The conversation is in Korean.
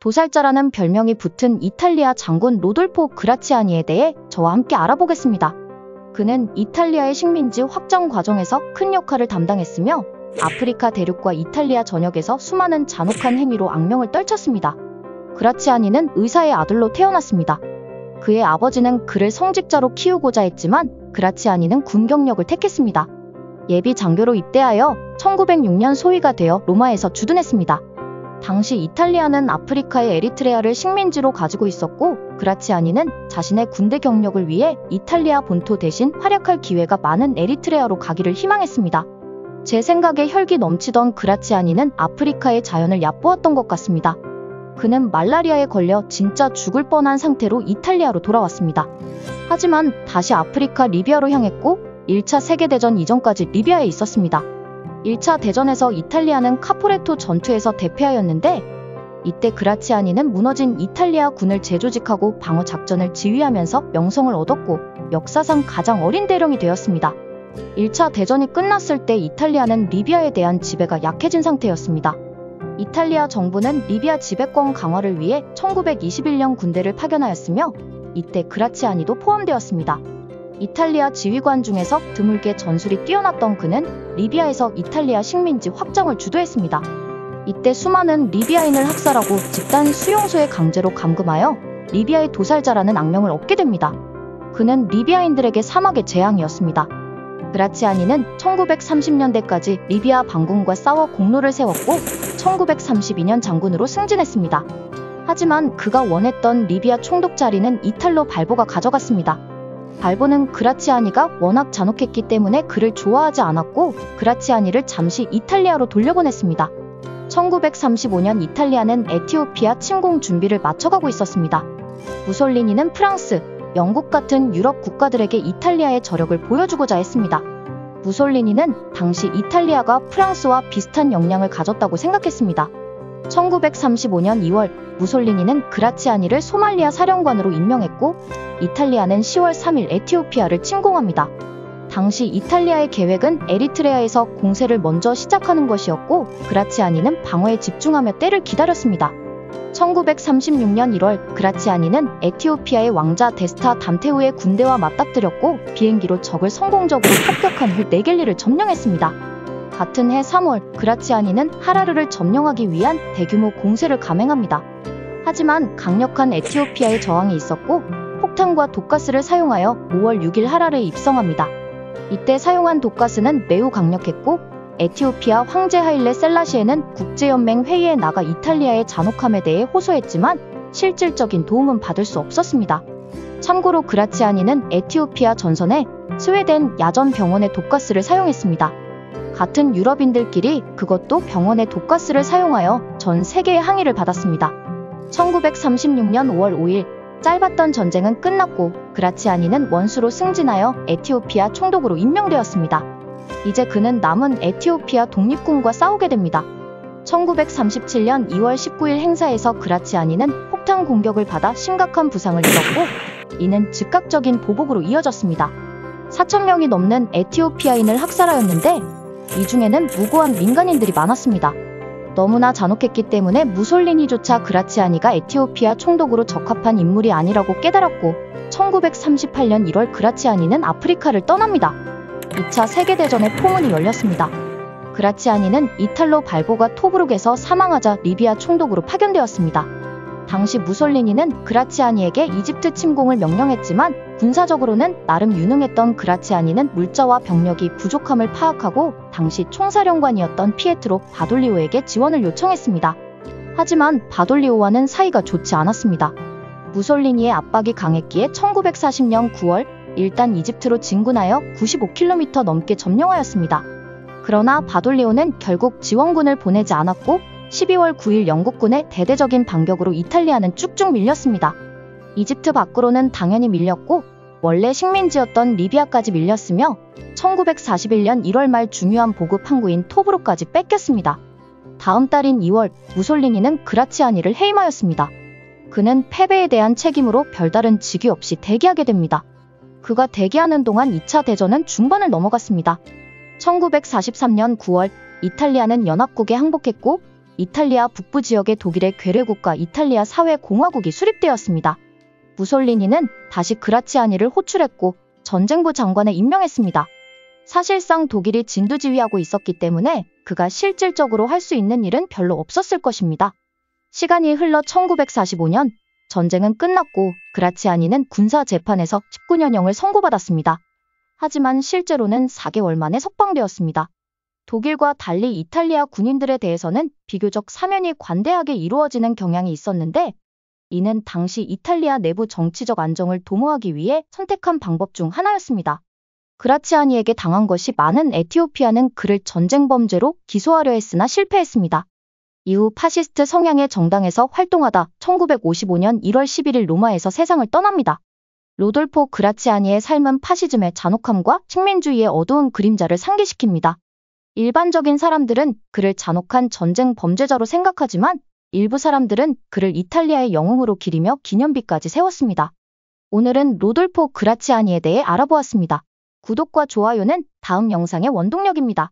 도살자라는 별명이 붙은 이탈리아 장군 로돌포 그라치아니에 대해 저와 함께 알아보겠습니다. 그는 이탈리아의 식민지 확장 과정에서 큰 역할을 담당했으며 아프리카 대륙과 이탈리아 전역에서 수많은 잔혹한 행위로 악명을 떨쳤습니다. 그라치아니는 의사의 아들로 태어났습니다. 그의 아버지는 그를 성직자로 키우고자 했지만 그라치아니는 군 경력을 택했습니다. 예비 장교로 입대하여 1906년 소위가 되어 로마에서 주둔했습니다. 당시 이탈리아는 아프리카의 에리트레아를 식민지로 가지고 있었고 그라치아니는 자신의 군대 경력을 위해 이탈리아 본토 대신 활약할 기회가 많은 에리트레아로 가기를 희망했습니다. 제 생각에 혈기 넘치던 그라치아니는 아프리카의 자연을 얕보았던 것 같습니다. 그는 말라리아에 걸려 진짜 죽을 뻔한 상태로 이탈리아로 돌아왔습니다. 하지만 다시 아프리카 리비아로 향했고 1차 세계대전 이전까지 리비아에 있었습니다. 1차 대전에서 이탈리아는 카포레토 전투에서 대패하였는데 이때 그라치아니는 무너진 이탈리아 군을 재조직하고 방어 작전을 지휘하면서 명성을 얻었고 역사상 가장 어린 대령이 되었습니다. 1차 대전이 끝났을 때 이탈리아는 리비아에 대한 지배가 약해진 상태였습니다. 이탈리아 정부는 리비아 지배권 강화를 위해 1921년 군대를 파견하였으며 이때 그라치아니도 포함되었습니다. 이탈리아 지휘관 중에서 드물게 전술이 뛰어났던 그는 리비아에서 이탈리아 식민지 확장을 주도했습니다. 이때 수많은 리비아인을 학살하고 집단 수용소에 강제로 감금하여 리비아의 도살자라는 악명을 얻게 됩니다. 그는 리비아인들에게 사막의 재앙이었습니다. 그라치아니는 1930년대까지 리비아 반군과 싸워 공로를 세웠고 1932년 장군으로 승진했습니다. 하지만 그가 원했던 리비아 총독 자리는 이탈로 발보가 가져갔습니다. 발보는 그라치아니가 워낙 잔혹했기 때문에 그를 좋아하지 않았고 그라치아니를 잠시 이탈리아로 돌려보냈습니다. 1935년 이탈리아는 에티오피아 침공 준비를 맞춰가고 있었습니다. 무솔리니는 프랑스, 영국 같은 유럽 국가들에게 이탈리아의 저력을 보여주고자 했습니다. 무솔리니는 당시 이탈리아가 프랑스와 비슷한 역량을 가졌다고 생각했습니다. 1935년 2월 무솔리니는 그라치아니를 소말리아 사령관으로 임명했고 이탈리아는 10월 3일 에티오피아를 침공합니다. 당시 이탈리아의 계획은 에리트레아에서 공세를 먼저 시작하는 것이었고 그라치아니는 방어에 집중하며 때를 기다렸습니다. 1936년 1월 그라치아니는 에티오피아의 왕자 데스타 담테우의 군대와 맞닥뜨렸고 비행기로 적을 성공적으로 폭격한 후 네겔리를 점령했습니다. 같은 해 3월 그라치아니는 하라르를 점령하기 위한 대규모 공세를 감행합니다. 하지만 강력한 에티오피아의 저항이 있었고 폭탄과 독가스를 사용하여 5월 6일 하라르에 입성합니다. 이때 사용한 독가스는 매우 강력했고 에티오피아 황제 하일레 셀라시에는 국제연맹 회의에 나가 이탈리아의 잔혹함에 대해 호소했지만 실질적인 도움은 받을 수 없었습니다. 참고로 그라치아니는 에티오피아 전선에 스웨덴 야전 병원의 독가스를 사용했습니다. 같은 유럽인들끼리 그것도 병원의 독가스를 사용하여 전 세계의 항의를 받았습니다. 1936년 5월 5일 짧았던 전쟁은 끝났고 그라치아니는 원수로 승진하여 에티오피아 총독으로 임명되었습니다. 이제 그는 남은 에티오피아 독립군과 싸우게 됩니다. 1937년 2월 19일 행사에서 그라치아니는 폭탄 공격을 받아 심각한 부상을 입었고 이는 즉각적인 보복으로 이어졌습니다. 4,000명이 넘는 에티오피아인을 학살하였는데 이 중에는 무고한 민간인들이 많았습니다. 너무나 잔혹했기 때문에 무솔리니조차 그라치아니가 에티오피아 총독으로 적합한 인물이 아니라고 깨달았고 1938년 1월 그라치아니는 아프리카를 떠납니다. 2차 세계대전의 포문이 열렸습니다. 그라치아니는 이탈로 발보가 토브룩에서 사망하자 리비아 총독으로 파견되었습니다. 당시 무솔리니는 그라치아니에게 이집트 침공을 명령했지만 군사적으로는 나름 유능했던 그라치아니는 물자와 병력이 부족함을 파악하고 당시 총사령관이었던 피에트로 바돌리오에게 지원을 요청했습니다. 하지만 바돌리오와는 사이가 좋지 않았습니다. 무솔리니의 압박이 강했기에 1940년 9월 일단 이집트로 진군하여 95km 넘게 점령하였습니다. 그러나 바돌리오는 결국 지원군을 보내지 않았고 12월 9일 영국군의 대대적인 반격으로 이탈리아는 쭉쭉 밀렸습니다. 이집트 밖으로는 당연히 밀렸고 원래 식민지였던 리비아까지 밀렸으며 1941년 1월 말 중요한 보급 항구인 토브룩까지 뺏겼습니다. 다음 달인 2월 무솔리니는 그라치아니를 해임하였습니다. 그는 패배에 대한 책임으로 별다른 직위 없이 대기하게 됩니다. 그가 대기하는 동안 2차 대전은 중반을 넘어갔습니다. 1943년 9월 이탈리아는 연합국에 항복했고 이탈리아 북부 지역의 독일의 괴뢰국가 이탈리아 사회공화국이 수립되었습니다. 무솔리니는 다시 그라치아니를 호출했고 전쟁부 장관에 임명했습니다. 사실상 독일이 진두지휘하고 있었기 때문에 그가 실질적으로 할 수 있는 일은 별로 없었을 것입니다. 시간이 흘러 1945년 전쟁은 끝났고 그라치아니는 군사 재판에서 19년형을 선고받았습니다. 하지만 실제로는 4개월 만에 석방되었습니다. 독일과 달리 이탈리아 군인들에 대해서는 비교적 사면이 관대하게 이루어지는 경향이 있었는데 이는 당시 이탈리아 내부 정치적 안정을 도모하기 위해 선택한 방법 중 하나였습니다. 그라치아니에게 당한 것이 많은 에티오피아는 그를 전쟁 범죄로 기소하려 했으나 실패했습니다. 이후 파시스트 성향의 정당에서 활동하다 1955년 1월 11일 로마에서 세상을 떠납니다. 로돌포 그라치아니의 삶은 파시즘의 잔혹함과 식민주의의 어두운 그림자를 상기시킵니다. 일반적인 사람들은 그를 잔혹한 전쟁 범죄자로 생각하지만 일부 사람들은 그를 이탈리아의 영웅으로 기리며 기념비까지 세웠습니다. 오늘은 로돌포 그라치아니에 대해 알아보았습니다. 구독과 좋아요는 다음 영상의 원동력입니다.